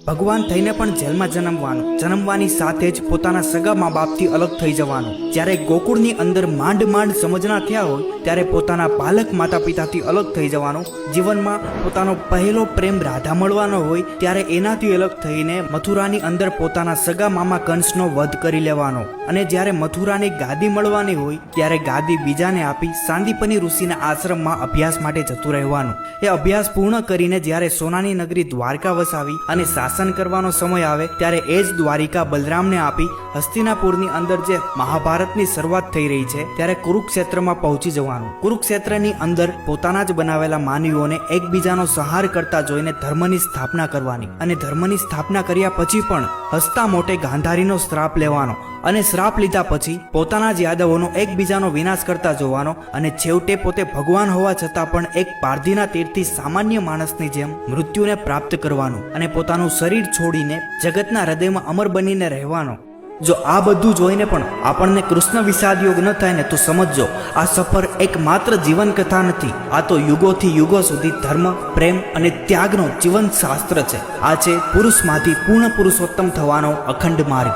ભગવાન થઈને પણ જેલમાં જન્મવાની સાથે જ પોતાના સગા મા બાપથી અલગ થઈ જવાનું. જ્યારે ગોકુળની અંદર માંડ સમજણા થયા હોય ત્યારે પોતાના પાલક માતા પિતાથી અલગ થઈ જવાનું. જીવનમાં પોતાનો પહેલો પ્રેમ રાધા મળવાનો હોય ત્યારે એનાથી અલગ થઈને મથુરાની અંદર પોતાના સગા મામા કંસનો વધ કરી લેવાનો. અને જ્યારે મથુરાની ગાદી મળવાની હોય ત્યારે ગાદી બીજાને આપી સાંદીપની ઋષિના આશ્રમમાં અભ્યાસ માટે જતું રહેવાનું. એ અભ્યાસ પૂર્ણ કરીને જ્યારે સોનાની નગરી દ્વારકા વસાવી અને શાસન કરવાનો સમય આવે ત્યારે એ જ દ્વારિકા બલરામને આપી હસ્તિનાપુરની અંદર જે મહાભારતની શરૂઆત થઈ રહી છે ત્યારે કુરુક્ષેત્રમાં પહોંચી જવાનું. કુરુક્ષેત્રની અંદર પોતાના જ બનાવેલા માનવીઓને એકબીજાનો સંહાર કરતા જોઈને ધર્મની સ્થાપના કરવાની. અને ધર્મની સ્થાપના કર્યા પછી પણ હસતા મોટે ગાંધારીનો શ્રાપ લેવાનો. અને શ્રાપ લીધા પછી પોતાના જ યાદવોનો એકબીજાનો વિનાશ કરતા જોવાનો. અને છેવટે પોતે ભગવાન હોવા છતાં પણ એક પારધીના તીરથી સામાન્ય માણસની જેમ મૃત્યુને પ્રાપ્ત કરવાનું. અને પોતાનું શરીર છોડીને જગતના હૃદયમાં અમર બનીને રહેવાનો. જો આ બધું જોઈને પણ આપણને કૃષ્ણ વિષાદ યોગ ન થાય ને તો સમજજો, આ સફર એક માત્ર જીવન કથા નથી. આ તો યુગોથી યુગો સુધી ધર્મ, પ્રેમ અને ત્યાગનો જીવન શાસ્ત્ર છે. આ છે પુરુષમાંથી પૂર્ણ પુરુષોત્તમ થવાનો અખંડ માર્ગ.